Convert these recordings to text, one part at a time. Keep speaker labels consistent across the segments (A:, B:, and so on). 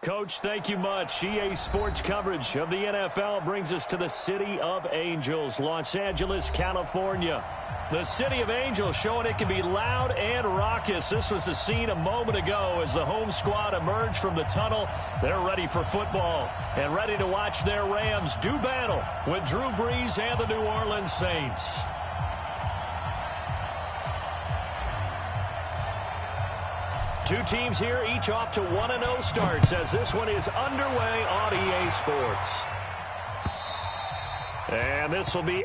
A: Coach, thank you much. EA Sports coverage of the NFL brings us to the City of Angels, Los Angeles, California. The City of Angels showing it can be loud and raucous. This was the scene a moment ago as the home squad emerged from the tunnel. They're ready for football and ready to watch their Rams do battle with Drew Brees and the New Orleans Saints. Two teams here, each off to 1-0 starts as this one is underway on EA Sports. And this will be...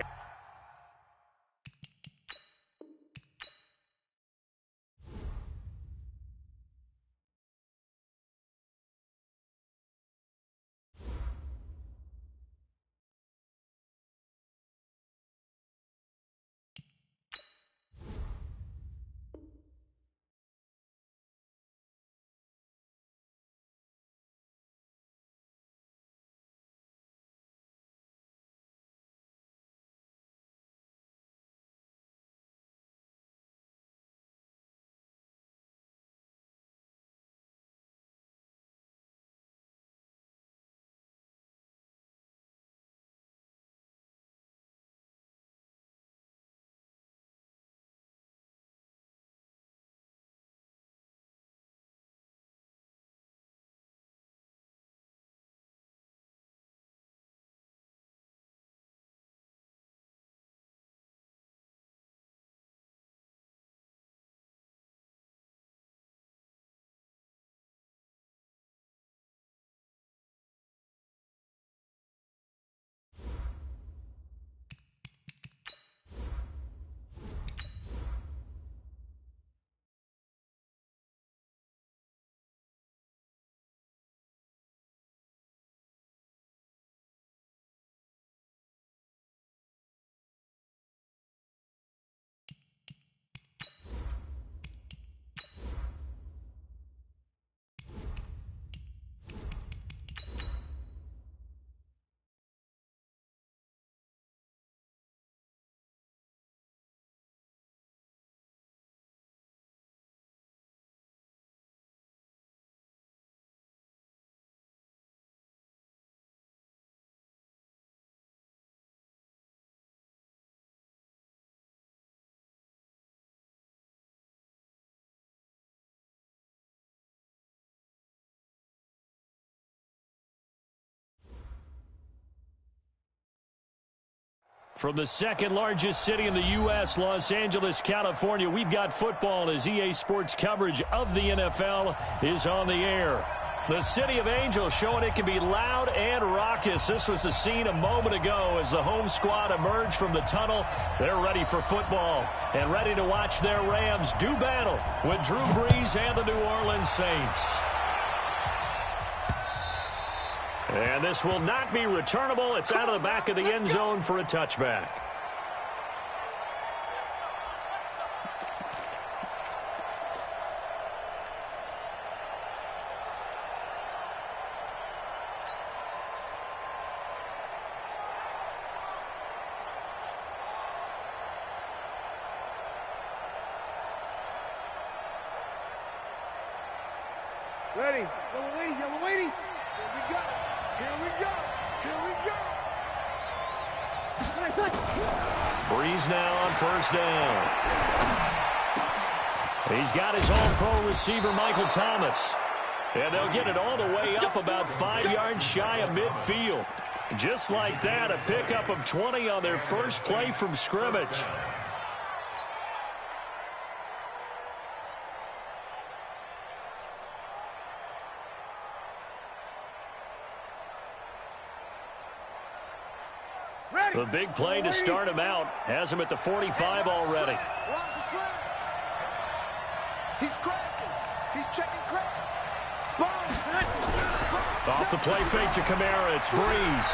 A: From the second largest city in the U.S., Los Angeles, California, we've got football as EA Sports coverage of the NFL is on the air. The City of Angels showing it can be loud and raucous. This was the scene a moment ago as the home squad emerged from the tunnel. They're ready for football and ready to watch their Rams do battle with Drew Brees and the New Orleans Saints. And this will not be returnable. It's out of the back of the end zone for a touchback.
B: Ready? Yellow lady, yellow lady. Here we go. Here we go. Here we go.
A: Brees now on first down. He's got his all-pro receiver, Michael Thomas. And they'll get it all the way up about 5 yards shy of midfield. Just like that, a pickup of 20 on their first play from scrimmage. The big play to start him out has him at the 45 already.
B: He's crashing. He's checking crash.
A: Off the play fake to Kamara. It's Brees.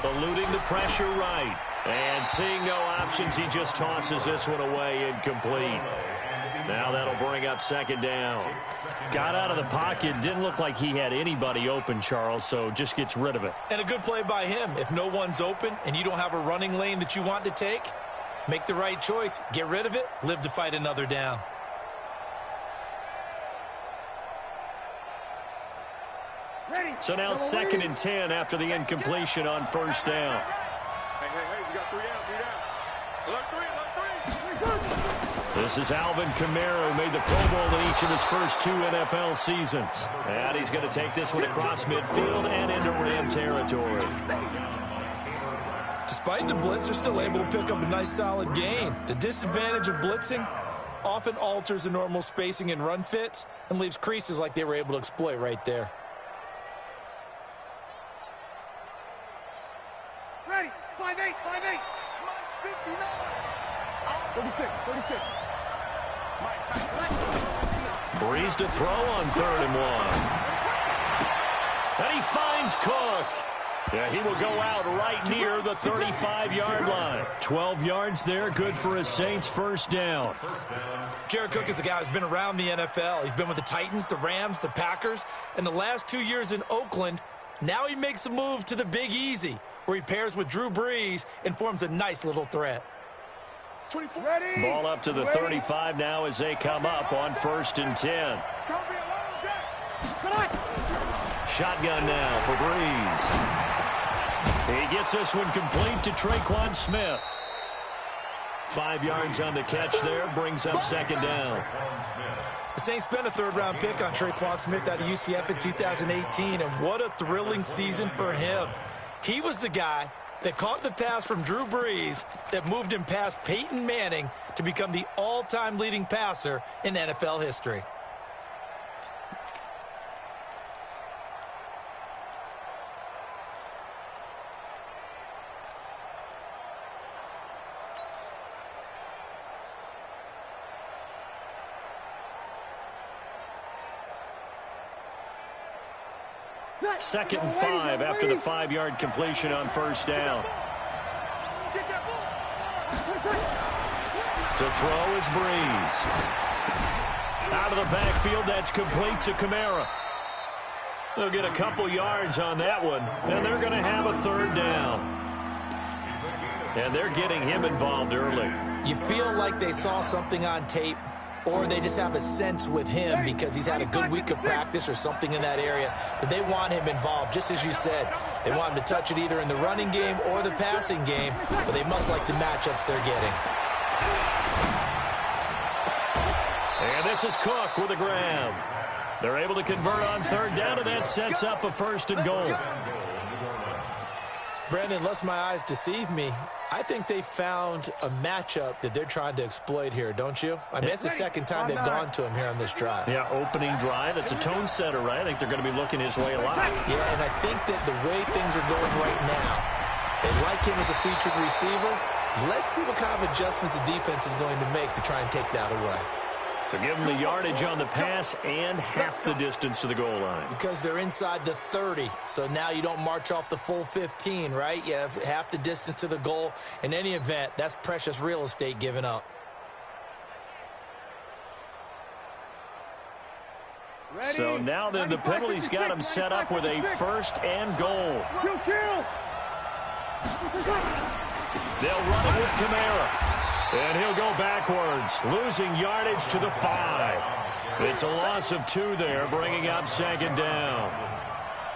A: Eluding the pressure right. And seeing no options, he just tosses this one away incomplete. Now that'll bring up second down. Got out of the pocket. Didn't look like he had anybody open, Charles, so just gets rid of it.
C: And a good play by him. If no one's open and you don't have a running lane that you want to take, make the right choice. Get rid of it. Live to fight another down.
A: So now 2nd and 10 after the incompletion on first down.
B: Hey, we got 3 down. Alert 3.
A: This is Alvin Kamara, who made the Pro Bowl in each of his first 2 NFL seasons. And he's going to take this one across midfield and into Ram territory.
C: Despite the blitz, they're still able to pick up a nice solid gain. The disadvantage of blitzing often alters the normal spacing and run fits and leaves creases like they were able to exploit right there.
B: Ready, 5-8. 59. 36.
A: Breeze to throw on 3rd and 1. And he finds Cook. Yeah, he will go out right near the 35-yard line. 12 yards there, good for a Saints first down.
C: Jared Cook is a guy who's been around the NFL. He's been with the Titans, the Rams, the Packers, and the last 2 years in Oakland. Now he makes a move to the Big Easy, where he pairs with Drew Brees and forms a nice little threat.
B: Ready.
A: Ball up to the 35 now as they come up on 1st and 10.
B: It's going to be a long day.
A: Shotgun now for Brees. He gets this one complete to Traquan Smith. 5 yards on the catch there, brings up 2nd down.
C: The Saints spent a 3rd-round pick on Traquan Smith out of UCF in 2018, and what a thrilling season for him. He was the guy that caught the pass from Drew Brees that moved him past Peyton Manning to become the all-time leading passer in NFL history.
A: Second and 5 after the 5-yard completion on first down. To throw is Brees. Out of the backfield, that's complete to Kamara. They'll get a couple yards on that one, and they're going to have a 3rd down. And they're getting him involved early.
C: You feel like they saw something on tape, or they just have a sense with him because he's had a good week of practice or something in that area that they want him involved. Just as you said, they want him to touch it either in the running game or the passing game, but they must like the matchups they're getting.
A: And this is Cook with a grab. They're able to convert on 3rd down, and that sets up a 1st and goal.
C: Brandon, unless my eyes deceive me, I think they found a matchup that they're trying to exploit here, don't you? I mean, it's the 2nd time they've gone to him here on this drive.
A: Yeah, opening drive. It's a tone setter, right? I think they're going to be looking his way a lot.
C: Yeah, and I think that the way things are going right now, they like him as a featured receiver. Let's see what kind of adjustments the defense is going to make to try and take that away.
A: So give them the yardage on the pass and half the distance to the goal line.
C: Because they're inside the 30, so now you don't march off the full 15, right? You have half the distance to the goal. In any event, that's precious real estate given up.
B: Ready.
A: So now then the penalty's got him set up with a 1st and goal.
B: Kill.
A: They'll run it with Kamara. And he'll go backwards, losing yardage to the 5. It's a loss of 2 there, bringing up 2nd down.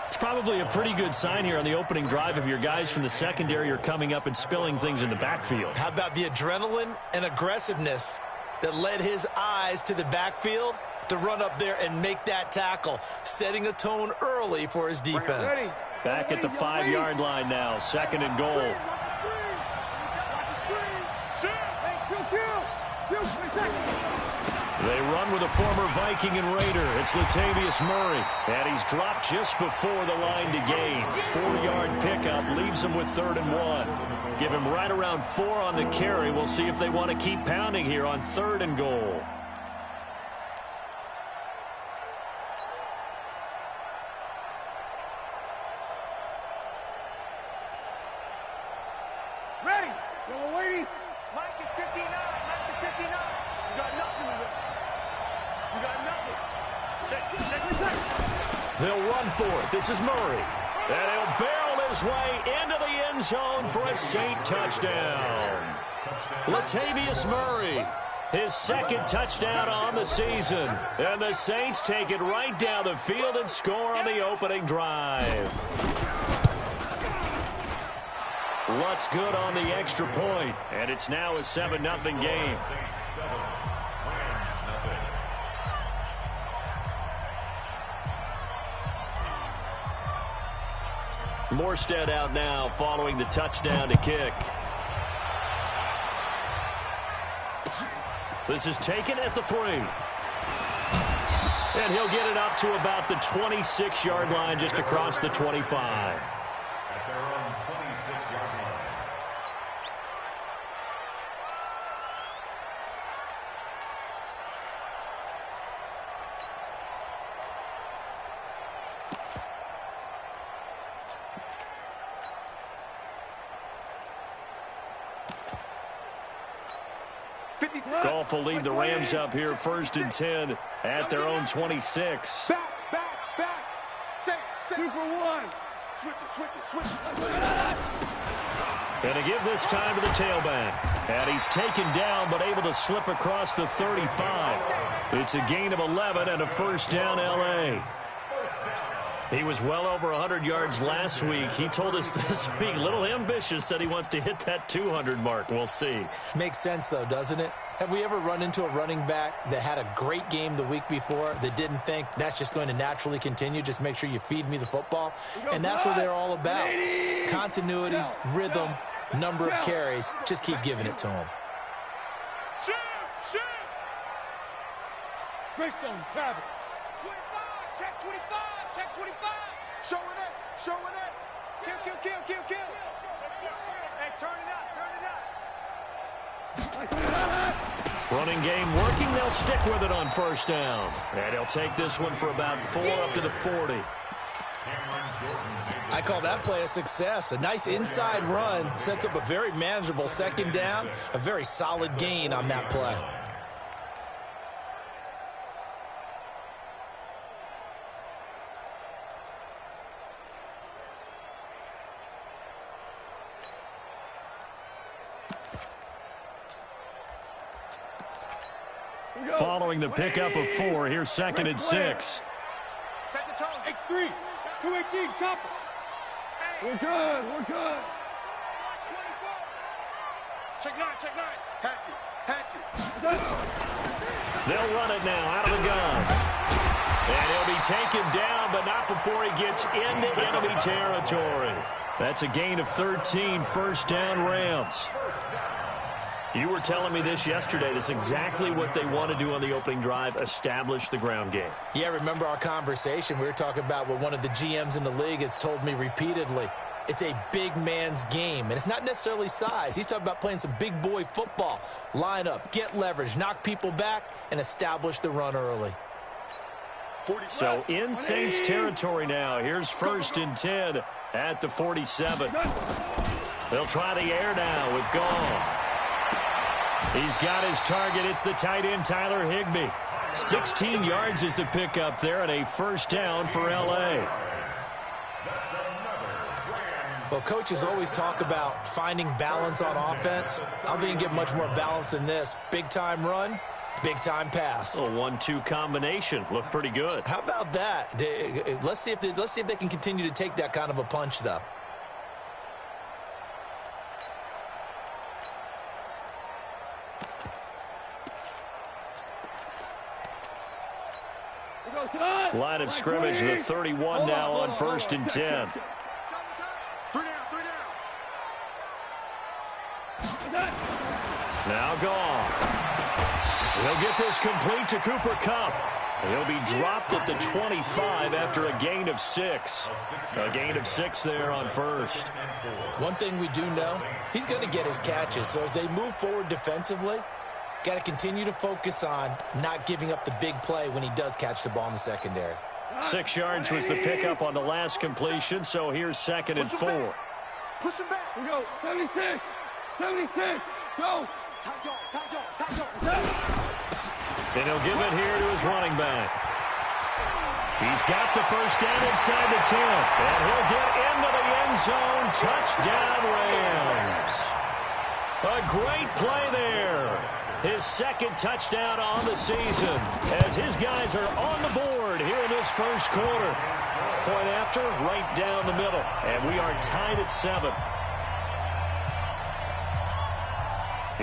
A: It's probably a pretty good sign here on the opening drive if your guys from the secondary are coming up and spilling things in the backfield.
C: How about the adrenaline and aggressiveness that led his eyes to the backfield to run up there and make that tackle, setting a tone early for his defense.
A: Back at the 5-yard line now, 2nd and goal. They run with a former Viking and Raider. It's Latavius Murray. And he's dropped just before the line to gain. 4-yard pickup leaves him with 3rd and 1. Give him right around 4 on the carry. We'll see if they want to keep pounding here on 3rd and goal.
B: Ready. Yellow lady. Mike is 59. Mike is 59. You got nothing to do. You got nothing. Check.
A: They'll run for it. This is Murray. And he'll barrel his way into the end zone for a Saint touchdown. Latavius Murray. His second touchdown on the season. And the Saints take it right down the field and score on the opening drive. What's good on the extra point? And it's now a 7-0 game. Morstead out now following the touchdown to kick. This is taken at the 3. And he'll get it up to about the 26-yard line, just across the 25.
D: At their own 26-yard line.
A: Goff will lead the Rams up here 1st and 10 at their own 26.
B: Back. 2 for 1. Switch it.
A: And to give this time to the tailback. And he's taken down, but able to slip across the 35. It's a gain of 11 and a first down, L.A. He was well over 100 yards last week. He told us this week, a little ambitious, said he wants to hit that 200 mark. We'll see.
C: Makes sense, though, doesn't it? Have we ever run into a running back that had a great game the week before that didn't think that's just going to naturally continue? Just make sure you feed me the football. And that's what they're all about. Continuity, rhythm, number of carries. Just keep giving it to him.
B: Shoot! Greystone, travel. 25, check 25. Showing it. Kill. Hey, turn it up.
A: Running game working. They'll stick with it on first down. And he'll take this one for about 4 up to the 40.
C: I call that play a success. A nice inside run sets up a very manageable second down. A very solid gain on that play.
A: Following the pickup of 4, here's 2nd and 6.
B: Set the tone. X3, 218, chopper. We're good. Check 9. Hatch it.
A: They'll run it now out of the gun. And he'll be taken down, but not before he gets into enemy territory. That's a gain of 13, first down Rams. You were telling me this yesterday. This is exactly what they want to do on the opening drive, establish the ground game.
C: Yeah, remember our conversation? We were talking about what one of the GMs in the league has told me repeatedly. It's a big man's game, and it's not necessarily size. He's talking about playing some big boy football. Line up, get leverage, knock people back, and establish the run early.
A: So in Saints territory now. Here's 1st and 10 at the 47. They'll try the air now with Goff. He's got his target. It's the tight end, Tyler Higbee. 16 yards is the pickup there, and a first down for L.A.
C: Well, coaches always talk about finding balance on offense. I don't think you can get much more balance than this. Big-time run, big-time pass.
A: A 1-2 combination. Looked pretty good.
C: How about that? Let's see if they can continue to take that kind of a punch, though.
A: Line of scrimmage, the 31 now on 1st and 10. Now Goff. He'll get this complete to Cooper Kupp. He'll be dropped at the 25 after a gain of 6. A gain of 6 there on first.
C: One thing we do know, he's going to get his catches. So as they move forward defensively, got to continue to focus on not giving up the big play when he does catch the ball in the secondary.
A: 6 yards was the pickup on the last completion, so here's 2nd and 4.
B: Push him back. We go. 76. Go.
A: And he'll give it here to his running back. He's got the first down inside the 10. And he'll get into the end zone. Touchdown, Rams. A great play there. his second touchdown on the season, as his guys are on the board here in this first quarter. Point after, right down the middle, and we are tied at 7.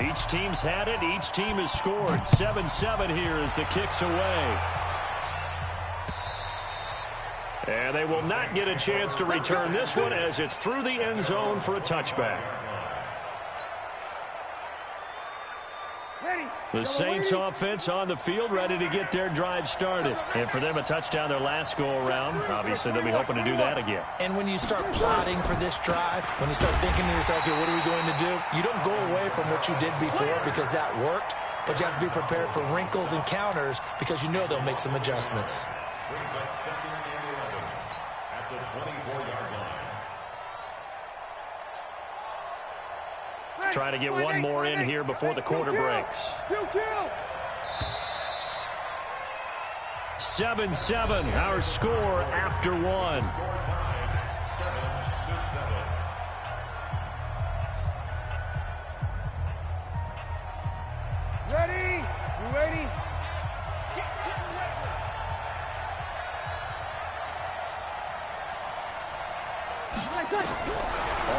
A: Each team's had it. Each team has scored. 7-7 here as the kick's away. And they will not get a chance to return this one as it's through the end zone for a touchback. The Saints offense on the field, ready to get their drive started. And for them, a touchdown their last go-around. Obviously, they'll be hoping to do that again.
C: And when you start plotting for this drive, when you start thinking to yourself, okay, what are we going to do? You don't go away from what you did before because that worked, but you have to be prepared for wrinkles and counters because you know they'll make some adjustments.
D: Brings up 2nd and 11 at the 24-yard line.
A: Try to get one more in here before the quarter breaks. 7-7, our score after 1.
D: Score time, 7-7.
B: Ready? You ready? Get the way.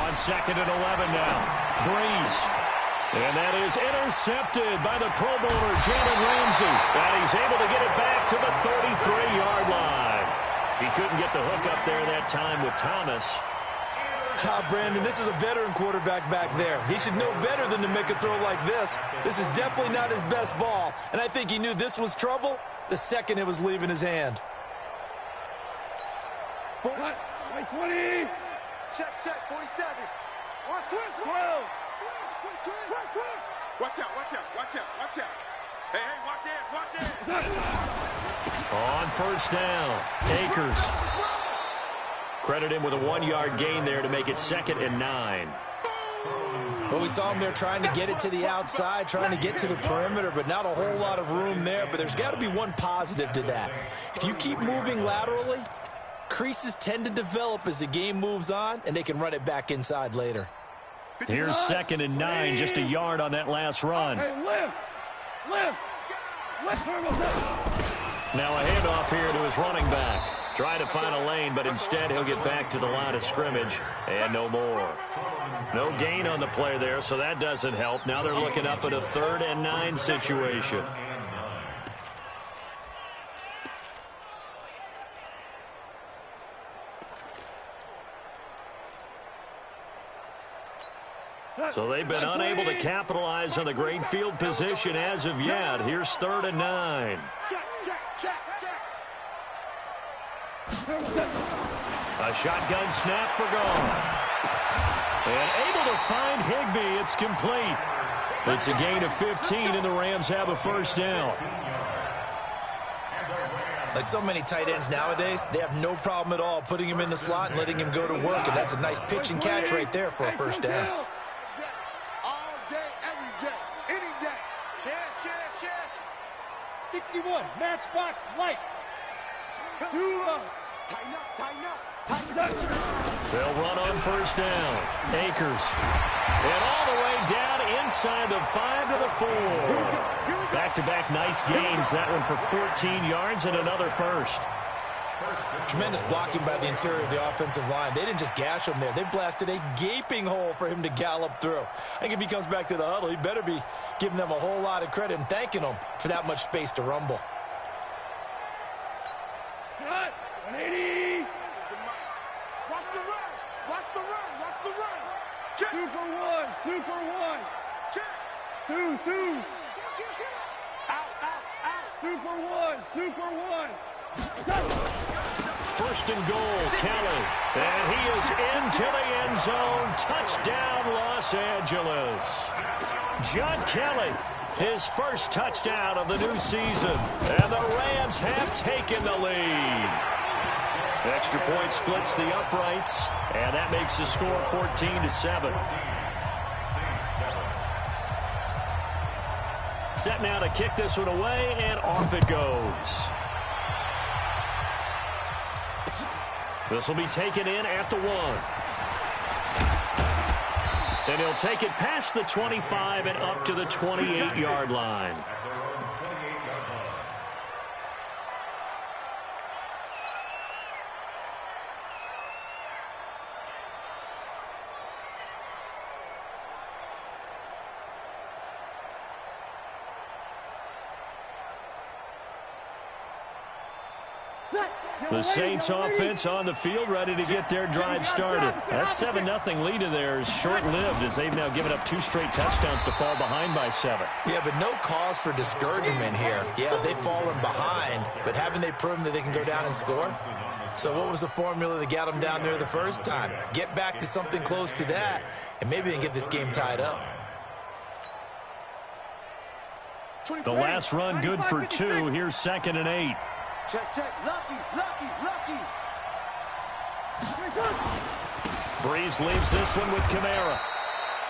A: On 2nd and 11 now. Breeze. And that is intercepted by the Pro Bowler, Jalen Ramsey. And he's able to get it back to the 33-yard line. He couldn't get the hook up there that time with Thomas.
C: Brandon, this is a veteran quarterback back there. He should know better than to make a throw like this. This is definitely not his best ball. And I think he knew this was trouble the second it was leaving his hand.
B: 20. Check, 47. Watch 12. Watch out. Hey, watch it.
A: On first down, Akers. Credit him with a 1-yard gain there to make it 2nd and 9.
C: Well, we saw him there trying to get it to the outside, trying to get to the perimeter, but not a whole lot of room there. But there's got to be one positive to that. If you keep moving laterally, creases tend to develop as the game moves on, and they can run it back inside later.
A: Here's 2nd and 9, just a yard on that last run.
B: Hey, lift.
A: Now a handoff here to his running back. Try to find a lane, but instead he'll get back to the line of scrimmage, and no more. No gain on the play there, so that doesn't help. Now they're looking up at a 3rd and 9 situation. So they've been unable to capitalize on the great field position as of yet. Here's 3rd and 9.
B: Check.
A: A shotgun snap for gone. And able to find Higbee. It's complete. It's a gain of 15, and the Rams have a first down.
C: Like so many tight ends nowadays, they have no problem at all putting him in the slot and letting him go to work, and that's a nice pitch and catch right there for a first down.
B: All day, every day, any day. Share.
E: 61, matchbox lights.
B: Tighten up.
A: They'll run on first down. Akers. And all the way down inside the 5 to the 4. Back-to-back nice gains. That one for 14 yards and another first.
C: Tremendous blocking by the interior of the offensive line. They didn't just gash him there. They blasted a gaping hole for him to gallop through. I think if he comes back to the huddle, he better be giving them a whole lot of credit and thanking them for that much space to rumble.
B: Cut. 180. Watch the run. Check. Super one. Check. Two. Out. Super one.
A: First and goal, Kelly. And he is into the end zone. Touchdown, Los Angeles. John Kelly, his first touchdown of the new season. And the Rams have taken the lead. Extra point splits the uprights, and that makes the score 14-7. Set now to kick this one away, and off it goes. This will be taken in at the 1. And he'll take it past the 25 and up to the 28-yard line. The Saints offense on the field, ready to get their drive started. That 7-0 lead of theirs short-lived as they've now given up 2 straight touchdowns to fall behind by 7.
C: Yeah, but no cause for discouragement here. Yeah, they've fallen behind, but haven't they proven that they can go down and score? So what was the formula that got them down there the first time? Get back to something close to that, and maybe they can get this game tied up.
A: The last run good for 2. Here's 2nd and 8.
B: Check, check. Lucky, lucky, lucky.
A: Breeze leaves this one with Kamara.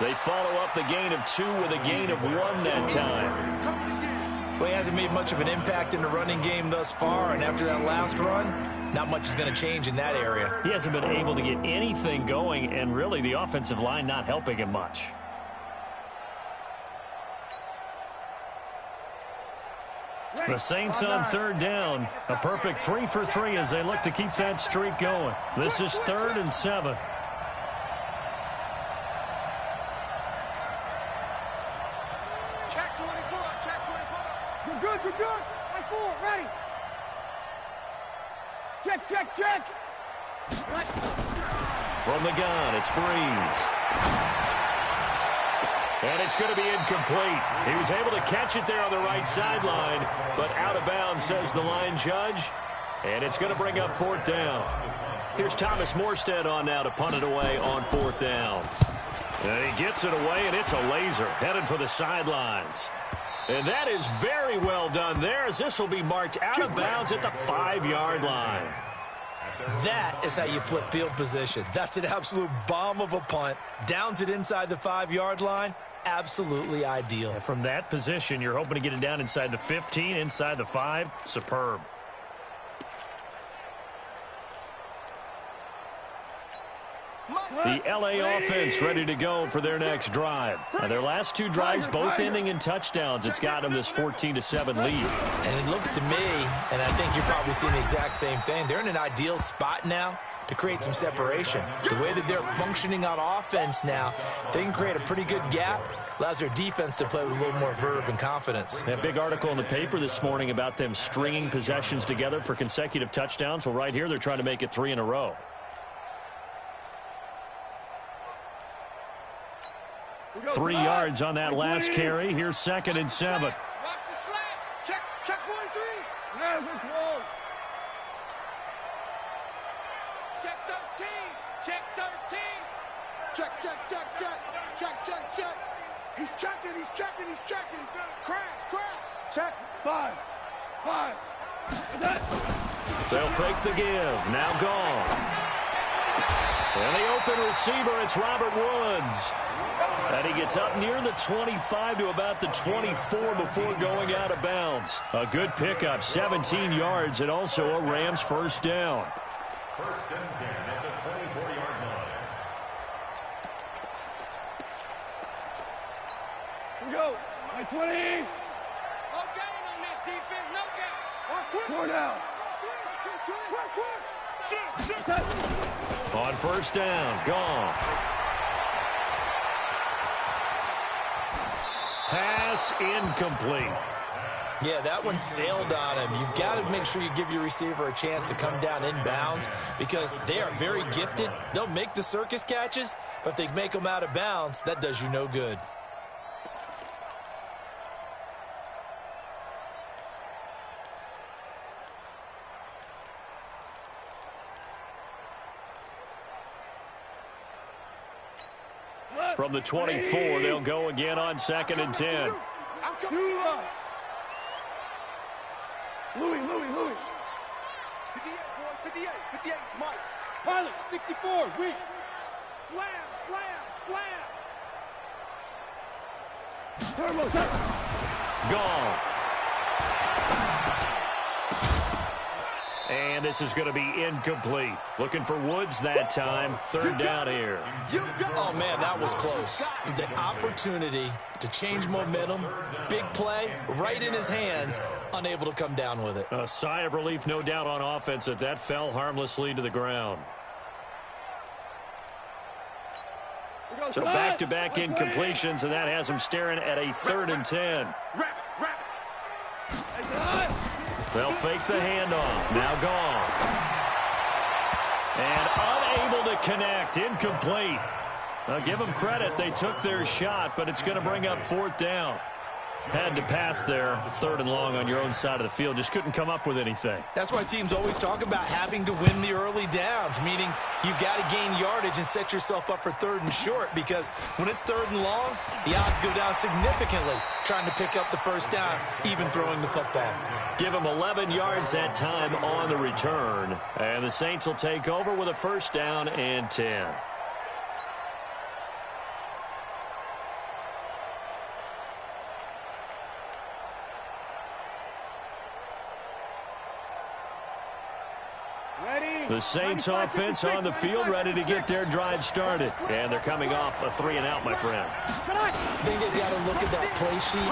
A: They follow up the gain of 2 with a gain of 1 that time.
C: Well, he hasn't made much of an impact in the running game thus far, and after that last run, not much is going to change in that area.
A: He hasn't been able to get anything going, and really the offensive line not helping him much. The Saints on 3rd down. A perfect 3 for 3 as they look to keep that streak going. This is 3rd and 7.
B: Check 24, check 24.
E: You're good, you're good. 24, ready. Check, check, check.
A: From the gun, it's Breeze. And it's going to be incomplete. He was able to catch it there on the right sideline, but out of bounds, says the line judge. And it's going to bring up 4th down. Here's Thomas Morstead on now to punt it away on 4th down. And he gets it away, and it's a laser headed for the sidelines. And that is very well done there, as this will be marked out of bounds at the 5-yard line.
C: That is how you flip field position. That's an absolute bomb of a punt. Downs it inside the 5-yard line. Absolutely ideal.
A: And from that position, you're hoping to get it down inside the 15, inside the 5. Superb. The LA offense ready to go for their next drive. Now, their last 2 drives, both ending in touchdowns. It's got them this 14-7 lead.
C: And it looks to me, and I think you're probably seeing the exact same thing, they're in an ideal spot now to create some separation. The way that they're functioning on offense now, they can create a pretty good gap. Allows their defense to play with a little more verve and confidence.
A: That big article in the paper this morning about them stringing possessions together for consecutive touchdowns. Well, right here, they're trying to make it 3 in a row. Three yards on that last carry. Here's 2nd and 7.
E: Watch the slap.
B: Check, check 43.
E: Yeah, control. Check 13. Check 13.
B: Check, check, check, check. Check, check, check. He's checking, he's checking, he's checking. Crash, crash.
E: Check 5. 5.
A: They'll fake the give. Now gone. And the open receiver, it's Robert Woods. And he gets up near the 25 to about the 24 before going out of bounds. A good pickup, 17 yards, and also a Rams first down.
D: 1st and 10 at the 24-yard line.
E: Here we go. 20.
B: No gain on this defense, no gain.
E: 4 down.
A: On 1st down, gone. Pass incomplete.
C: Yeah, that one sailed on him. You've got to make sure you give your receiver a chance to come down inbounds because they are very gifted. They'll make the circus catches, but if they make them out of bounds, that does you no good.
A: From the 24, they'll go again on 2nd and 10.
E: Louis.
B: 58, boy, 58, 58, Mike.
E: Pilot, 64, weak.
B: Slam, slam, slam.
E: Turbo.
A: Golf. And this is going to be incomplete. Looking for Woods that time. Third down here.
C: Oh, man, that was close. The opportunity to change momentum, big play, right in his hands, unable to come down with it.
A: A sigh of relief, no doubt, on offense that fell harmlessly to the ground. So back-to-back incompletions, and that has him staring at a 3rd and 10. They'll fake the handoff. Now Goff. And unable to connect. Incomplete. Now give them credit. They took their shot, but it's going to bring up 4th down. Had to pass there. 3rd and long on your own side of the field. Just couldn't come up with anything.
C: That's why teams always talk about having to win the early downs, meaning you've got to gain yardage and set yourself up for 3rd and short, because when it's 3rd and long, the odds go down significantly trying to pick up the 1st down, even throwing the football.
A: Give them 11 yards that time on the return. And the Saints will take over with a 1st down and 10. The Saints offense on the field, ready to get their drive started. And thee coming off a 3-and-out, my friend.
C: I think they've got to look at that play sheet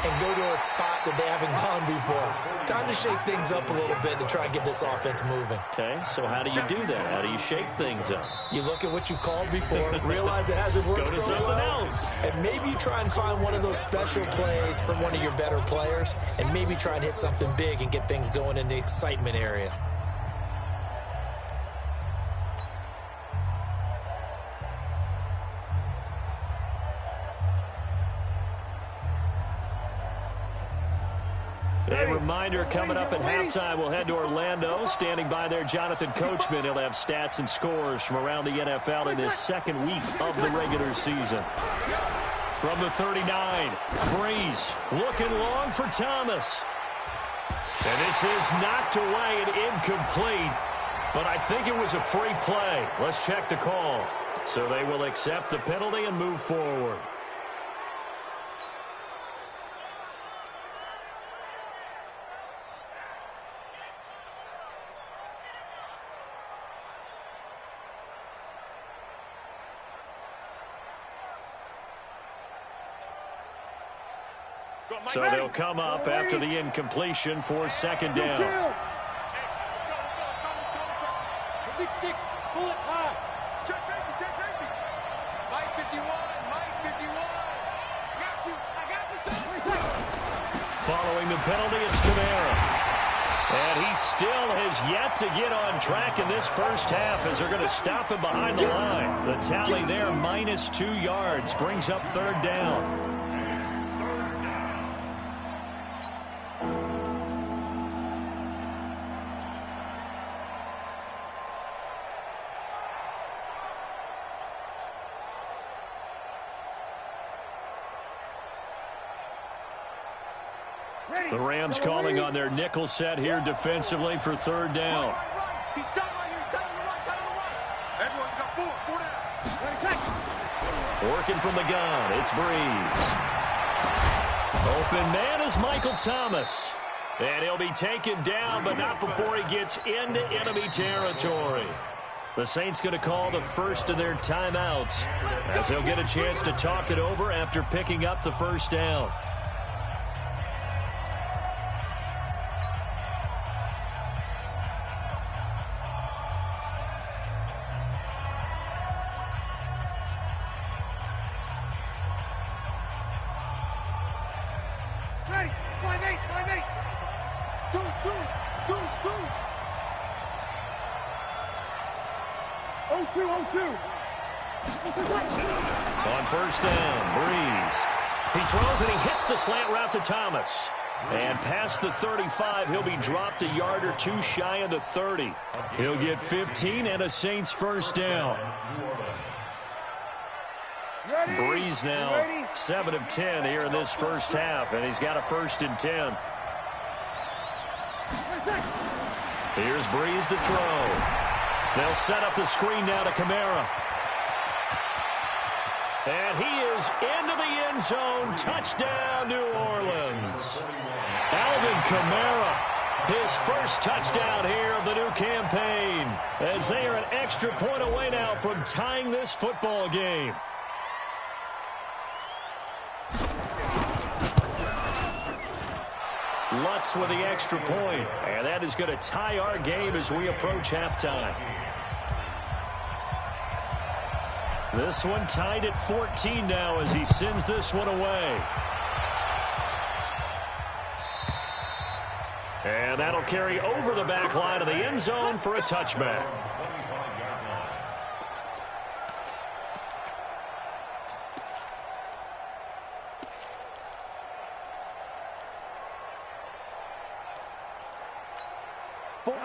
C: and go to a spot that they haven't gone before. Time to shake things up a little bit to try and get this offense moving.
A: Okay, so how do you do that? How do you shake things up?
C: You look at what you've called before, realize it hasn't worked
A: Go to
C: so
A: something
C: well,
A: else.
C: and maybe you try and find one of those special plays from one of your better players, and maybe try and hit something big and get things going in the excitement area.
A: A reminder, coming up at halftime, we'll head to Orlando. Standing by there, Jonathan Coachman. He'll have stats and scores from around the NFL in this 2nd week of the regular season. From the 39, Breeze looking long for Thomas. And this is knocked away and incomplete, but I think it was a free play. Let's check the call. So they will accept the penalty and move forward. So they'll come up after the incompletion for 2nd down.
E: 6-6, pull it high.
B: Check safety. Mike 51, Mike 51. I got you, son.
A: Following the penalty, it's Kamara. And he still has yet to get on track in this 1st half as they're going to stop him behind the line. The tally there, -2 yards, brings up 3rd down. The Rams calling on their nickel set here defensively for 3rd down.
B: He's tight right here. He's tight on the right, tight on the right. Everyone's got 4 down.
A: Working from the gun, it's Breeze. Open man is Michael Thomas. And he'll be taken down, but not before he gets into enemy territory. The Saints going to call the first of their timeouts as they'll get a chance to talk it over after picking up the 1st down.
B: Ready, 5-8. Do. 0-2.
A: On 1st down, Breeze. He throws and he hits the slant route to Thomas. And past the 35, he'll be dropped a yard or 2 shy of the 30. He'll get 15 and a Saints 1st down. Breeze now 7 of 10 here in this 1st half, and he's got a 1st and 10. Here's Breeze to throw. They'll set up the screen now to Kamara. And he is into the end zone. Touchdown, New Orleans. Alvin Kamara his first touchdown here of the new campaign, as they are an extra point away now from tying this football game. Lutz with the extra point, and that is going to tie our game as we approach halftime. This one tied at 14 now as he sends this one away. And that'll carry over the back line of the end zone for a touchback.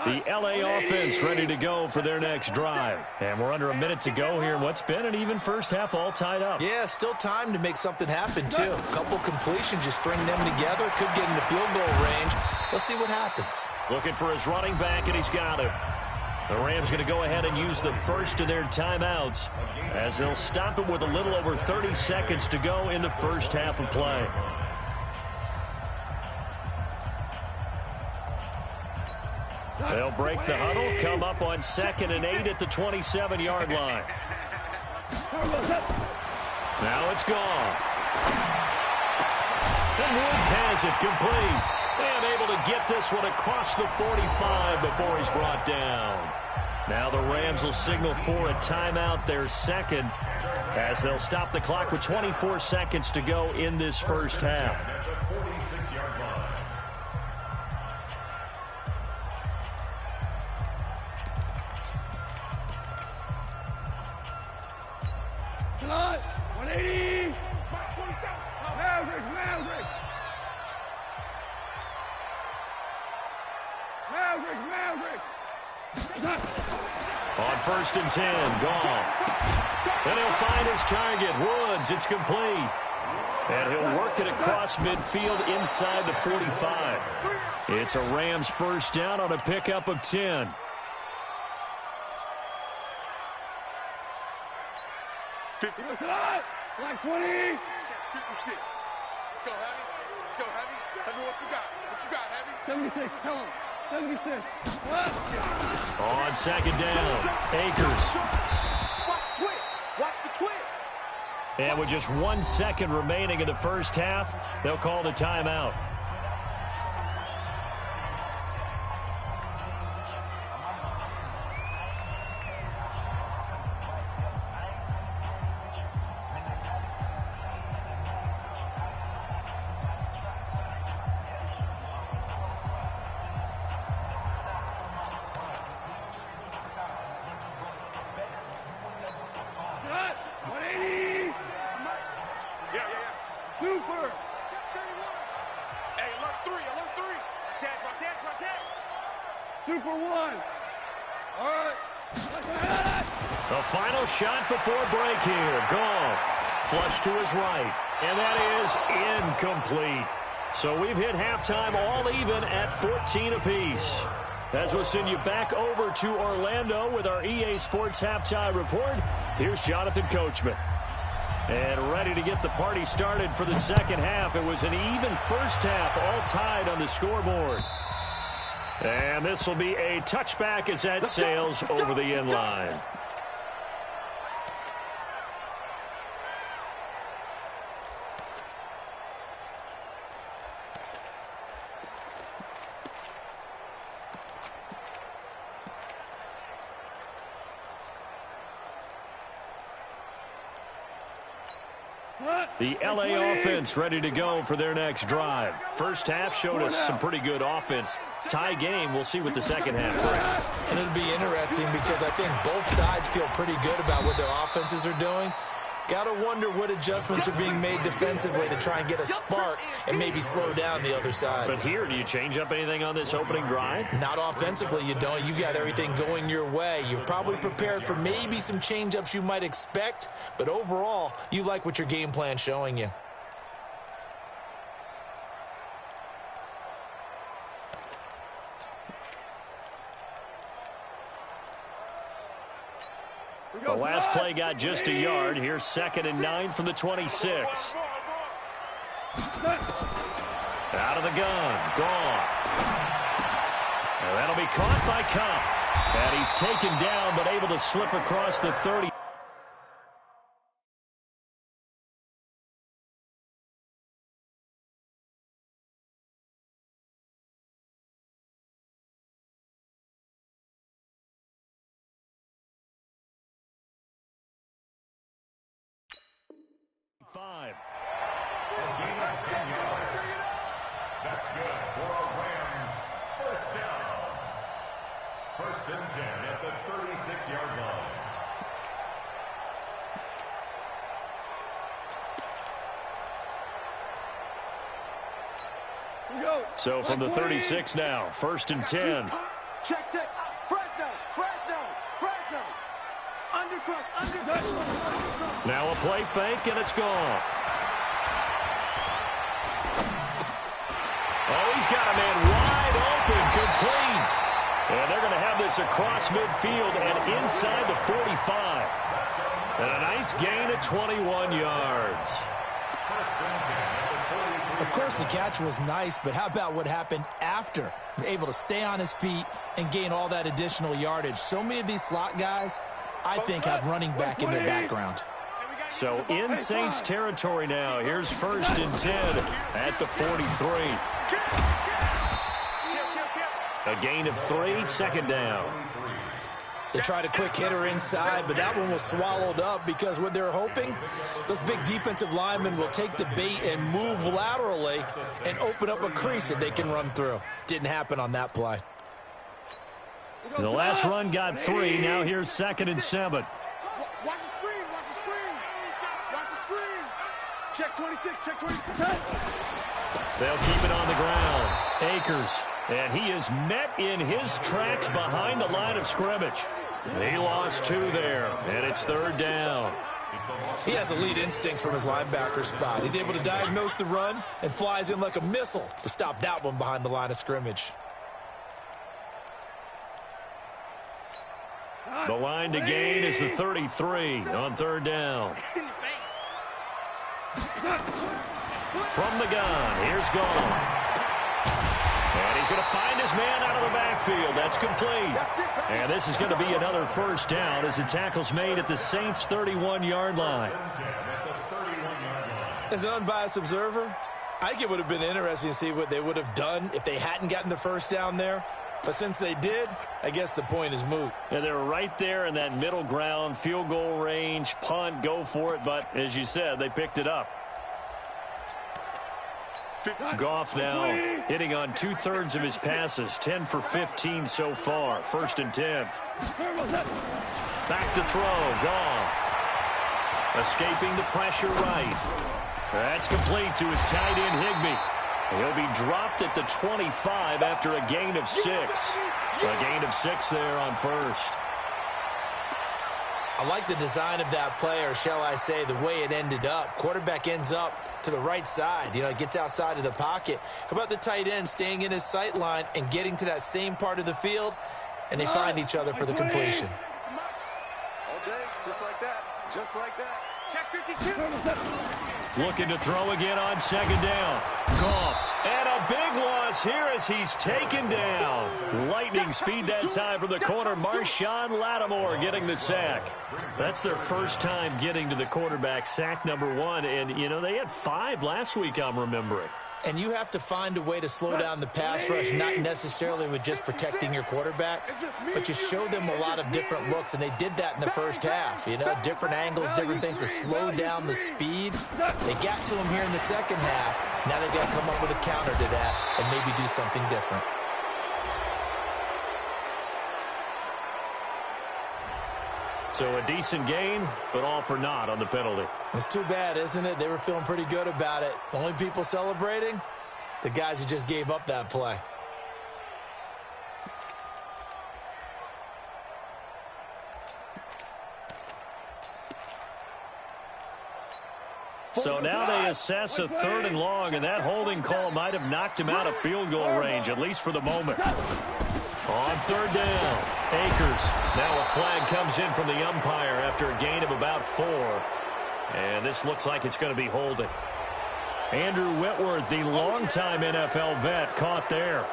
A: The LA offense ready to go for their next drive. And we're under a minute to go here in what's been an even first half, all tied up.
C: Yeah, still time to make something happen, too. A couple completions, just string them together. Could get into field goal range. Let's see what happens.
A: Looking for his running back, and he's got him. The Rams going to go ahead and use the first of their timeouts, as they'll stop it with a little over 30 seconds to go in the first half of play. They'll break the huddle, come up on 2nd and 8 at the 27-yard line. Now it's gone. And Woods has it complete. And able to get this one across the 45 before he's brought down. Now the Rams will signal for a timeout, their second, as they'll stop the clock with 24 seconds to go in this first half.
E: Tonight, 180. Maverick.
A: On 1st and 10, Goff. And he'll find his target, Woods. It's complete. And he'll work it across midfield inside the 45. It's a Rams first down on a pickup of 10.
E: Like 20.
B: 56. Let's go, Heavy. Let's go, Heavy. Heavy, what you got? What you got, Heavy?
E: 76. Tell him. 76.
A: On 2nd down, Akers.
B: Watch the twist. Watch the twist.
A: And with just 1 second remaining in the first half, they'll call the timeout.
E: Super.
B: Hey, alert 3.
E: Super 1. All right.
A: The final shot before break here. Goff. Flush to his right. And that is incomplete. So we've hit halftime all even at 14 apiece. As we'll send you back over to Orlando with our EA Sports Halftime Report, here's Jonathan Coachman. And ready to get the party started for the second half. It was an even first half, all tied on the scoreboard. And this will be a touchback as that sails over the end line. The LA offense ready to go for their next drive. First half showed us some pretty good offense. Tie game, we'll see what the second half brings.
C: And it'll be interesting because I think both sides feel pretty good about what their offenses are doing. Got to wonder what adjustments are being made defensively to try and get a spark and maybe slow down the other side.
A: But here, do you change up anything on this opening drive?
C: Not offensively, you don't. You got everything going your way. You've probably prepared for maybe some change-ups you might expect, but overall, you like what your game plan's showing you.
A: The last play got just a yard. Here's 2nd and 9 from the 26. Out of the gun. Goff. And that'll be caught by Cup. And he's taken down, but able to slip across the 30. Five.
D: That's good for a Rams first down. First and 10 at the 36-yard line.
A: So from the 36 now, first and 10.
B: Check. Fresno. Undercross.
A: Now a play fake, and it's gone. Oh, he's got a man wide open, complete. And they're going to have this across midfield and inside the 45. And a nice gain of 21 yards.
C: Of course, the catch was nice, but how about what happened after? Able to stay on his feet and gain all that additional yardage. So many of these slot guys, I think, have running back in their background.
A: So in Saints territory now. Here's first and 10 at the 43. A gain of 3, second down.
C: They tried a quick hitter inside, but that one was swallowed up because what they're hoping, those big defensive linemen will take the bait and move laterally and open up a crease that they can run through. Didn't happen on that play.
A: The last run got 3. Now here's second and 7.
B: Watch the screen. Check 26.
A: They'll keep it on the ground. Akers. And he is met in his tracks behind the line of scrimmage. He lost 2 there, and it's third down.
C: He has elite instincts from his linebacker spot. He's able to diagnose the run and flies in like a missile to stop that one behind the line of scrimmage.
A: The line to gain is the 33 on third down. From the gun, here's Goff. And he's going to find his man out of the backfield. That's complete. And this is going to be another first down as the tackle's made at the Saints' 31-yard line.
C: As an unbiased observer, I think it would have been interesting to see what they would have done if they hadn't gotten the first down there. But since they did, I guess the point is moot.
A: Yeah, they're right there in that middle ground, field goal range, punt, go for it. But as you said, they picked it up. Goff now hitting on 2/3 of his passes, 10 for 15 so far. First and 10. Back to throw, Goff. Escaping the pressure right. That's complete to his tight end, Higbee. He'll be dropped at the 25 after a gain of 6. A gain of 6 there on first.
C: I like the design of that play, or shall I say the way it ended up. Quarterback ends up to the right side. You know, it gets outside of the pocket. How about the tight end staying in his sight line and getting to that same part of the field, and they find each other for the completion.
B: All day, just like that. Check 52.
A: Looking to throw again on second down. Goff. And a big loss here as he's taken down. Lightning speed that time from the corner. Marshawn Lattimore getting the sack. That's their first time getting to the quarterback, sack number 1. And, you know, they had 5 last week, I'm remembering.
C: And you have to find a way to slow down the pass rush, not necessarily with just protecting your quarterback, but you show them a lot of different looks, and they did that in the first half. You know, different angles, different things to slow down the speed. They got to him here in the second half. Now they've got to come up with a counter to that and maybe do something different.
A: So a decent gain, but all for naught on the penalty.
C: It's too bad, isn't it? They were feeling pretty good about it. The only people celebrating, the guys who just gave up that play.
A: So now they assess a 3rd and long, and that holding call might have knocked him out of field goal range, at least for the moment. On third down, Akers. Now a flag comes in from the umpire after a gain of about 4. And this looks like it's going to be holding. Andrew Whitworth, the longtime NFL vet, caught there.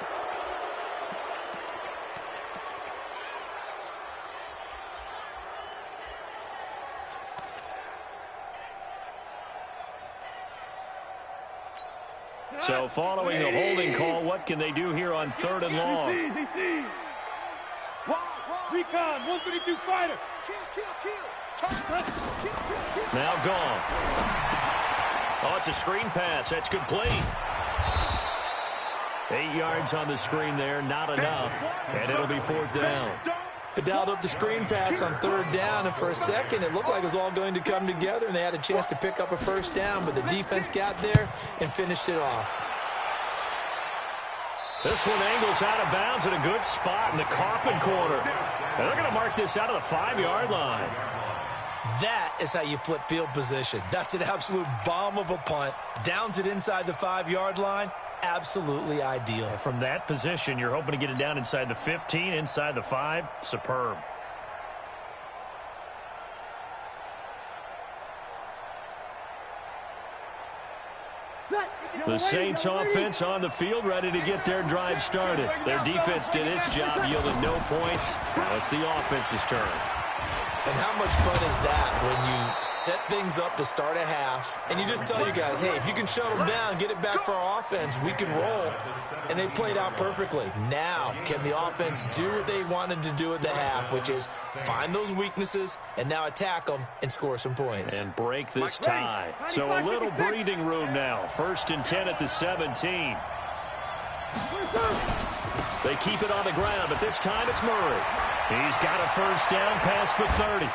A: So following the holding call, what can they do here on 3rd and long?
E: DC. Recon, 132 fighter.
A: Now gone. Oh, it's a screen pass. That's complete. 8 yards on the screen there, not enough. And it'll be 4th down.
C: They dialed up the screen pass on 3rd down, and for a second it looked like it was all going to come together, and they had a chance to pick up a 1st down, but the defense got there and finished it off.
A: This one angles out of bounds at a good spot in the coffin corner. And they're going to mark this out of the 5-yard line.
C: That is how you flip field position. That's an absolute bomb of a punt. Downs it inside the 5-yard line. Absolutely ideal.
A: And from that position, you're hoping to get it down inside the 15, inside the 5. Superb. The Saints offense on the field, ready to get their drive started. Their defense did its job, yielding no points. Now it's the offense's turn.
C: And how much fun is that when you set things up to start a half, and you just tell you guys, hey, if you can shut them down, get it back for our offense, we can roll. And they played out perfectly. Now, can the offense do what they wanted to do at the half, which is find those weaknesses and now attack them and score some points.
A: And break this tie. So a little breathing room now. 1st and 10 at the 17. They keep it on the ground, but this time it's Murray. He's got a 1st down past the 30.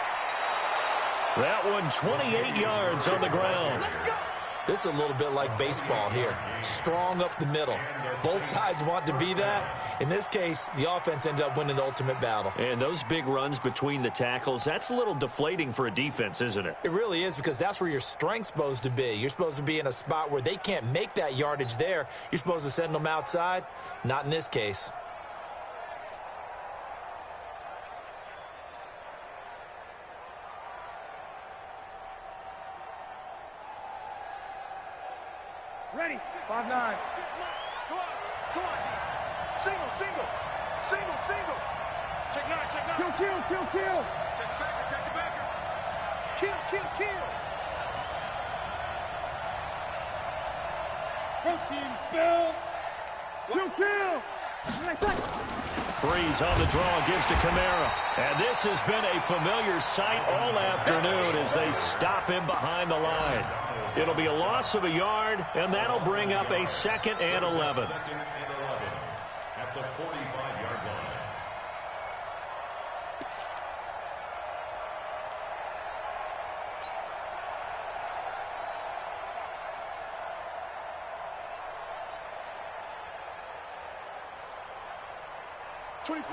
A: That one 28 yards on the ground.
C: This is a little bit like baseball here. Strong up the middle. Both sides want to be that. In this case, the offense ended up winning the ultimate battle.
A: And those big runs between the tackles, that's a little deflating for a defense, isn't it?
C: It really is, because that's where your strength's supposed to be. You're supposed to be in a spot where they can't make that yardage there. You're supposed to send them outside. Not in this case.
E: Ready. 5-9.
B: Come on. Come on. Single, single. Single, single. Check 9, check 9.
E: Kill, kill, kill, kill.
B: Check the backer, check the backer. Kill, kill, kill.
E: Protein spell. Kill, kill.
A: Breeze on the draw, gives to Kamara. And this has been a familiar sight all afternoon as they stop him behind the line. It'll be a loss of a yard, and that'll bring up a 2nd and 11.
D: 2nd and 11 at the 45-yard line.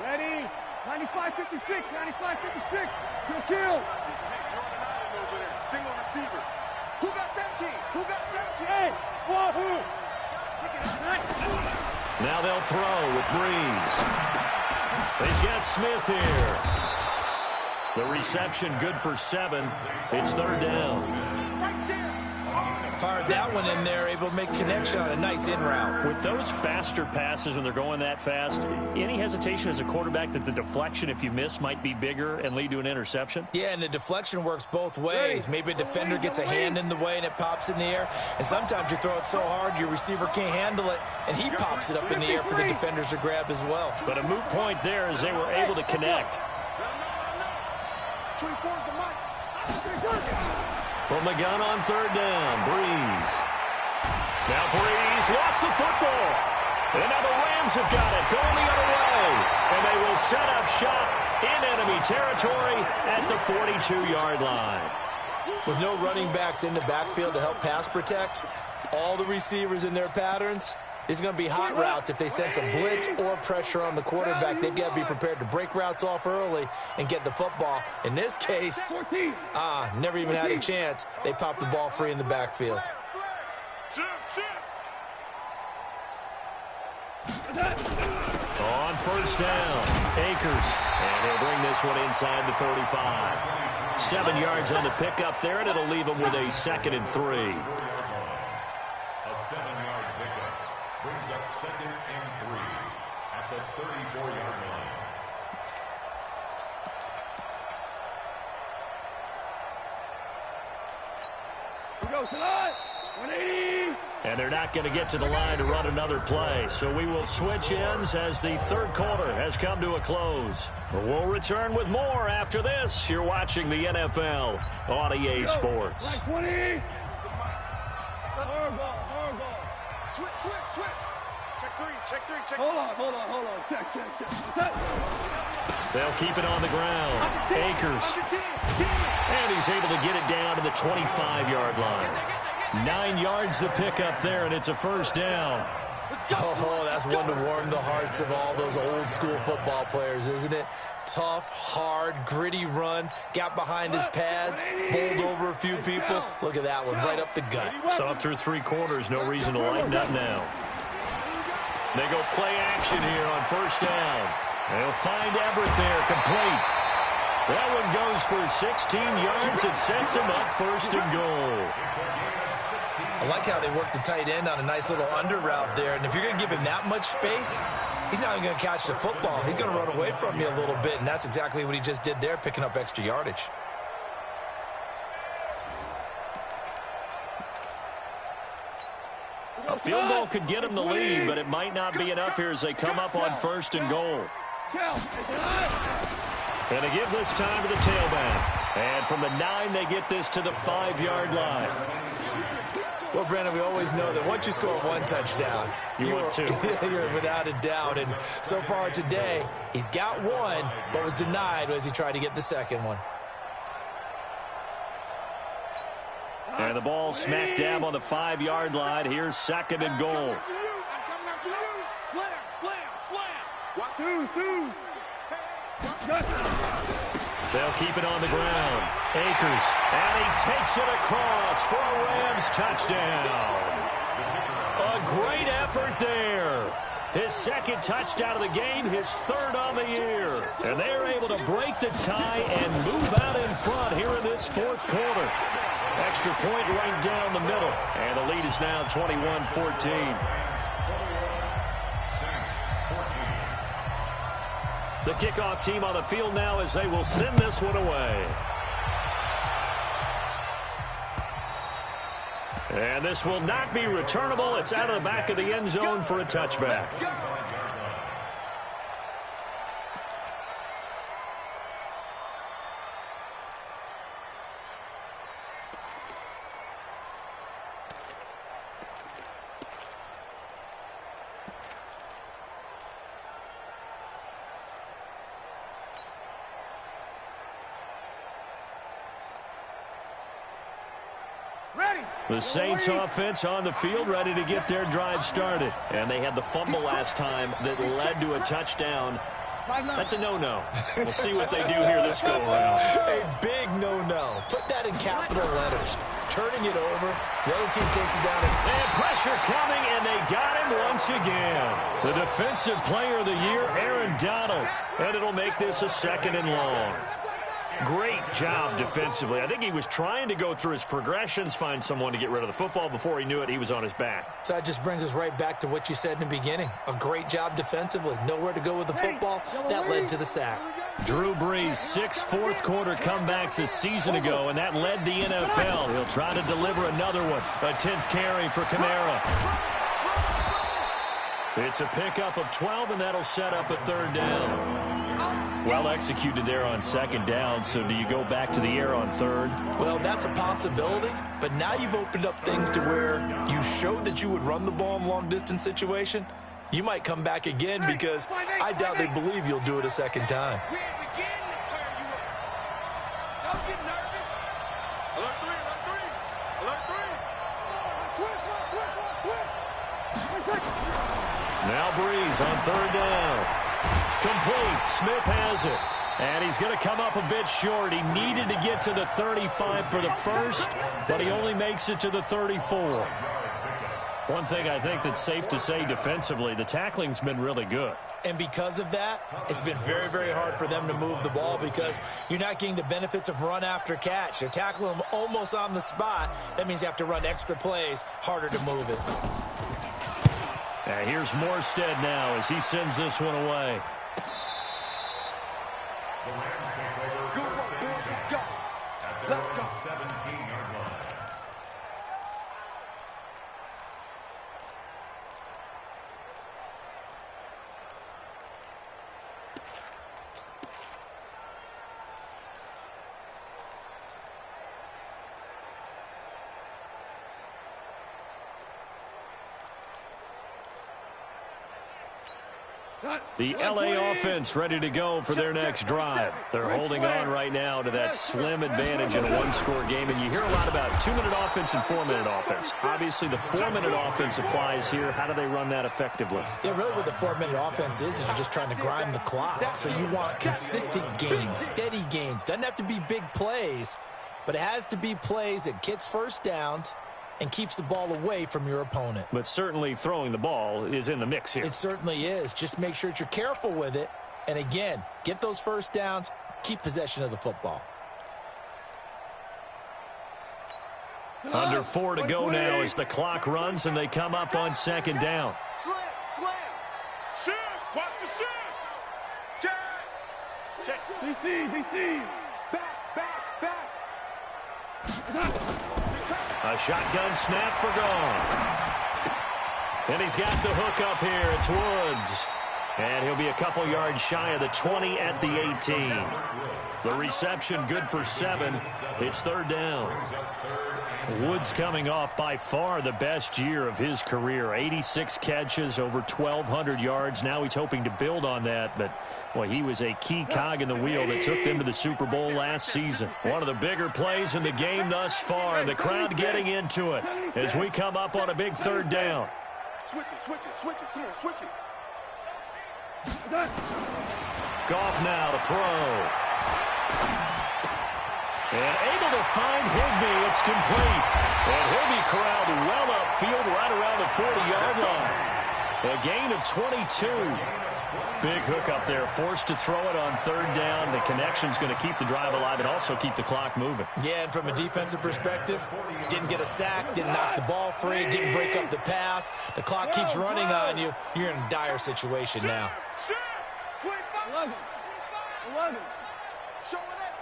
E: Ready. 95-56. 95-56. Kill, kill.
B: Single receiver. Who got 17? Who got 17?
E: Hey, Wahoo.
A: Now they'll throw with Breeze. He's got Smith here. The reception good for 7. It's 3rd down.
C: Fired that one in there, able to make connection on a nice in route.
A: With those faster passes when they're going that fast, any hesitation as a quarterback that the deflection, if you miss, might be bigger and lead to an interception?
C: Yeah, and the deflection works both ways. Maybe a defender gets a hand in the way and it pops in the air. And sometimes you throw it so hard your receiver can't handle it, and he pops it up in the air for the defenders to grab as well.
A: But a moot point there as they were able to connect.
B: 24's the mic.
A: From the gun on 3rd down, Breeze. Now Breeze lost the football. And now the Rams have got it, going the other way. And they will set up shop in enemy territory at the 42-yard line.
C: With no running backs in the backfield to help pass protect, all the receivers in their patterns, it's going to be hot routes. If they sense a blitz or pressure on the quarterback, they've got to be prepared to break routes off early and get the football. In this case, never even had a chance. They popped the ball free in the backfield.
A: On 1st down, Akers. And he'll bring this one inside the 35. 7 yards on the pickup there, and it'll leave him with a 2nd and 3.
D: A 7-yard pickup brings up 2nd and 3 at the 34-yard line.
E: We go tonight. 180.
A: And they're not going to get to the line to run another play. So we will switch ends as the third quarter has come to a close. We'll return with more after this. You're watching the NFL on EA Sports.
E: 20. Hard ball.
B: Switch. Check three.
E: Hold on. Check.
A: They'll keep it on the ground. Akers. And he's able to get it down to the 25-yard line. 9 yards to pick up there, and it's a first down.
C: Oh, that's one to warm the hearts of all those old-school football players, isn't it? Tough, hard, gritty run. Got behind his pads, bowled over a few people. Look at that one, right up the gut.
A: Saw it through 3 quarters. No reason to lighten up now. They go play action here on first down. They'll find Everett there, complete. That one goes for 16 yards. It sets him up first and goal.
C: I like how they work the tight end on a nice little under route there. And if you're going to give him that much space, he's not even going to catch the football. He's going to run away from you a little bit, and that's exactly what he just did there, picking up extra yardage.
A: A field goal could get him the lead, but it might not be enough here as they come up on first and goal. Going to give this time to the tailback. And from the 9, they get this to the 5-yard line.
C: Well, Brandon, we always know that once you score 1 touchdown,
A: you want 2.
C: You're without a doubt. And so far today, he's got 1, but was denied as he tried to get the second one.
A: And the ball smack dab on the 5-yard line. Here's second and goal.
B: I'm coming after you. Slam.
E: 2.
A: They'll keep it on the ground. Akers, and he takes it across for a Rams touchdown. A great effort there. His second touchdown of the game, his third on the year. And they're able to break the tie and move out in front here in this fourth quarter. Extra point right down the middle. And the lead is now 21-14. The kickoff team on the field now as they will send this one away. And this will not be returnable. It's out of the back of the end zone for a touchback. The Saints offense on the field, ready to get their drive started. And they had the fumble last time that led to a touchdown. That's a no-no. We'll see what they do here this go-around.
C: A big no-no. Put that in capital letters. Turning it over. The other team takes it down.
A: And pressure coming, and they got him once again. The defensive player of the year, Aaron Donald. And it'll make this a second and long. Great job defensively. I think he was trying to go through his progressions, find someone to get rid of the football. Before he knew it, he was on his back.
C: So that just brings us right back to what you said in the beginning. A great job defensively. Nowhere to go with the football. That led to the sack.
A: Drew Brees, 6 fourth-quarter comebacks a season ago, and that led the NFL. He'll try to deliver another one. A 10th carry for Kamara. It's a pickup of 12, and that'll set up a third down. Well executed there on second down, so do you go back to the air on third?
C: Well, that's a possibility, but now you've opened up things to where you showed that you would run the ball in long-distance situation. You might come back again because I doubt they believe you'll do it a second time.
A: Now Brees on third down. Complete. Smith has it. And he's going to come up a bit short. He needed to get to the 35 for the first, but he only makes it to the 34. One thing I think that's safe to say defensively, the tackling's been really good.
C: And because of that, it's been very, very hard for them to move the ball because you're not getting the benefits of run after catch. You're tackling them almost on the spot. That means you have to run extra plays, harder to move it.
A: And here's Morstead now as he sends this one away.
D: The Rams take over first and 10 at their own 17-yard line.
A: The LA offense ready to go for their next drive. They're holding on right now to that slim advantage in a one-score game. And you hear a lot about 2-minute offense and 4-minute offense. Obviously, the 4-minute offense applies here. How do they run that effectively?
C: Yeah, really what the 4-minute offense is you're just trying to grind the clock. So you want consistent gains, steady gains. Doesn't have to be big plays, but it has to be plays that gets first downs and keeps the ball away from your opponent.
A: But certainly throwing the ball is in the mix here.
C: It certainly is. Just make sure that you're careful with it. And again, get those first downs, keep possession of the football.
A: Under 4 to go now as the clock runs and they come up on second down.
B: Slam, slam.
E: Shoot! Watch the shoot!
B: Check.
E: DC!
B: Back, back.
A: A shotgun snap for gone. And he's got the hook up here. It's Woods. And he'll be a couple yards shy of the 20 at the 18. The reception good for 7. It's third down. Woods coming off by far the best year of his career. 86 catches, over 1,200 yards. Now he's hoping to build on that. But, well, he was a key cog in the wheel that took them to the Super Bowl last season. One of the bigger plays in the game thus far. And the crowd getting into it as we come up on a big third down.
B: Switch it. Come on, switch it.
A: Goff now to throw. And able to find Higbee. It's complete. And he'll be corralled well upfield right around the 40-yard line. A gain of 22. Big hook up there. Forced to throw it on third down. The connection's going to keep the drive alive and also keep the clock moving.
C: Yeah, and from a defensive perspective, didn't get a sack, didn't knock the ball free, didn't break up the pass. The clock keeps running on you. You're in a dire situation now.
B: 25. 11. Show it up.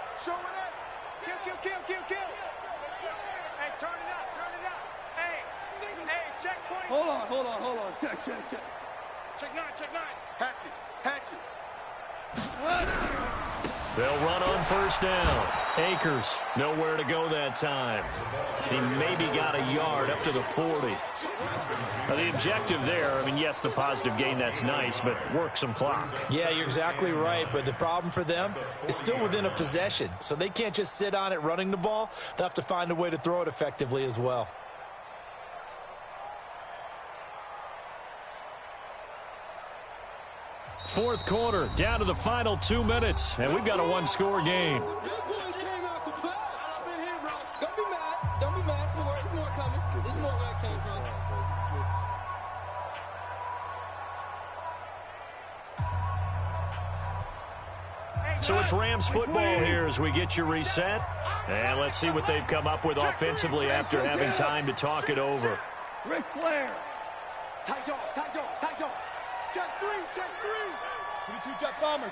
B: Kill. Hey, turn it out. Hey, check 20.
E: Hold on. Check.
B: Check 9. Hatch it.
A: They'll run on first down. Akers, nowhere to go that time. He maybe got a yard up to the 40. Now, the objective there, I mean, yes, the positive gain, that's nice, but work some clock.
C: Yeah, you're exactly right, but the problem for them is still within a possession, so they can't just sit on it running the ball. They'll have to find a way to throw it effectively as well.
A: Fourth quarter, down to the final 2 minutes, and we've got a one-score game.
E: Don't be mad. There's more coming. There's more where it came from.
A: So it's Rams football here as we get you reset. And let's see what they've come up with offensively after having time to talk it over.
E: Ric Flair.
B: Tight dog. Check three.
E: 22 jet bomber.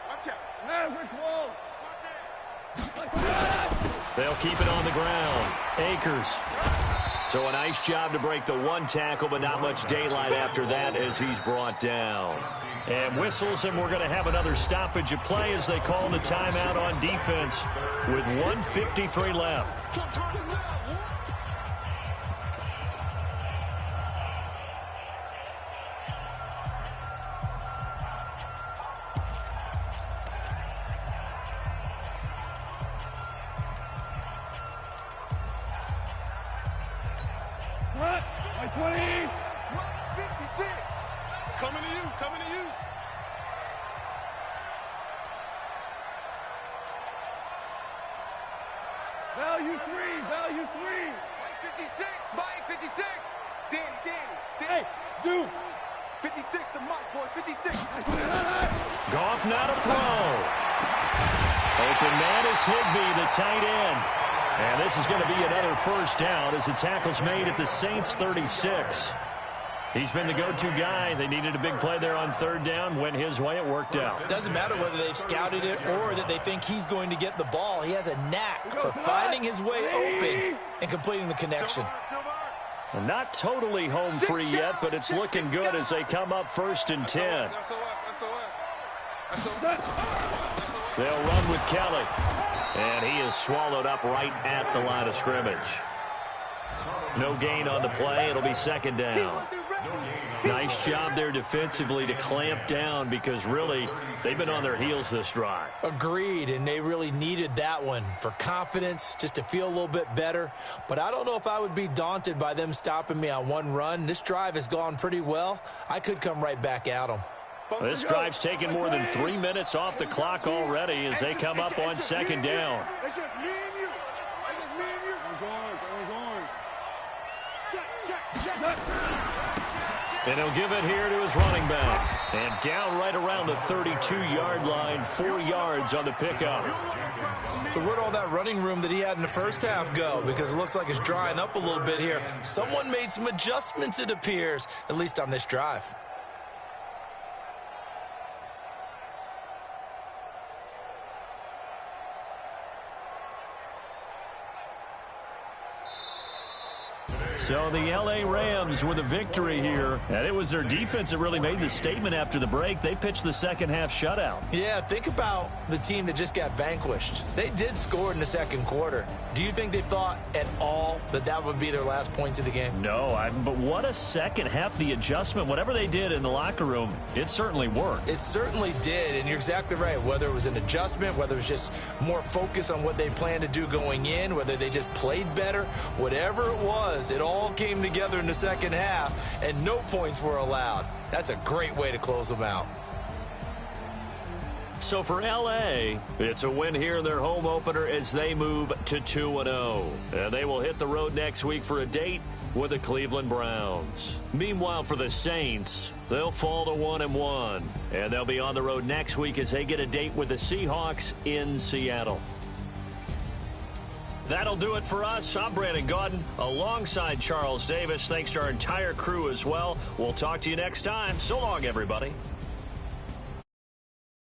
B: Watch out.
E: Maverick Wall.
A: They'll keep it on the ground. Akers. So a nice job to break the one tackle, but not much daylight after that as he's brought down. And whistles, and we're going to have another stoppage of play as they call the timeout on defense with 1:53 left.
E: What? My 20s.
B: 56. Coming to you.
E: Value three.
B: Mike 56. Danny.
E: Hey, Zoo.
B: 56, the Mike boy, 56.
A: Goff now to throw. Open man is Higbee, the tight end. And this is going to be another first down as the tackle's made at the Saints 36. He's been the go-to guy. They needed a big play there on third down. Went his way. It worked out.
C: Doesn't matter whether they've scouted it or that they think he's going to get the ball. He has a knack for finding his way open and completing the connection.
A: And not totally home free yet, but it's looking good as they come up 1st and 10. They'll run with Kelly. And he is swallowed up right at the line of scrimmage. No gain on the play. It'll be second down. Nice job there defensively to clamp down because really they've been on their heels this drive.
C: Agreed, and they really needed that one for confidence, just to feel a little bit better. But I don't know if I would be daunted by them stopping me on one run. This drive has gone pretty well. I could come right back at them.
A: This drive's taken more than 3 minutes off the clock already as they come up on second down.
B: It's just me and you. It's just me and you. Check.
A: And he'll give it here to his running back. And down right around the 32-yard line, 4 yards on the pickup.
C: So where'd all that running room that he had in the first half go? Because it looks like it's drying up a little bit here. Someone made some adjustments, it appears, at least on this drive.
A: So the L.A. Rams with a victory here. And it was their defense that really made the statement after the break. They pitched the second-half shutout.
C: Yeah, think about the team that just got vanquished. They did score in the second quarter. Do you think they thought at all that that would be their last points of the game?
A: No, but what a second half. The adjustment, whatever they did in the locker room, it certainly worked.
C: It certainly did, and you're exactly right. Whether it was an adjustment, whether it was just more focus on what they planned to do going in, whether they just played better, whatever it was, it all came together in the second half, and no points were allowed. That's a great way to close them out.
A: So for L.A., it's a win here in their home opener as they move to 2-0. And they will hit the road next week for a date with the Cleveland Browns. Meanwhile, for the Saints, they'll fall to 1-1. And they'll be on the road next week as they get a date with the Seahawks in Seattle. That'll do it for us. I'm Brandon Gaudin alongside Charles Davis. Thanks to our entire crew as well. We'll talk to you next time. So long, everybody.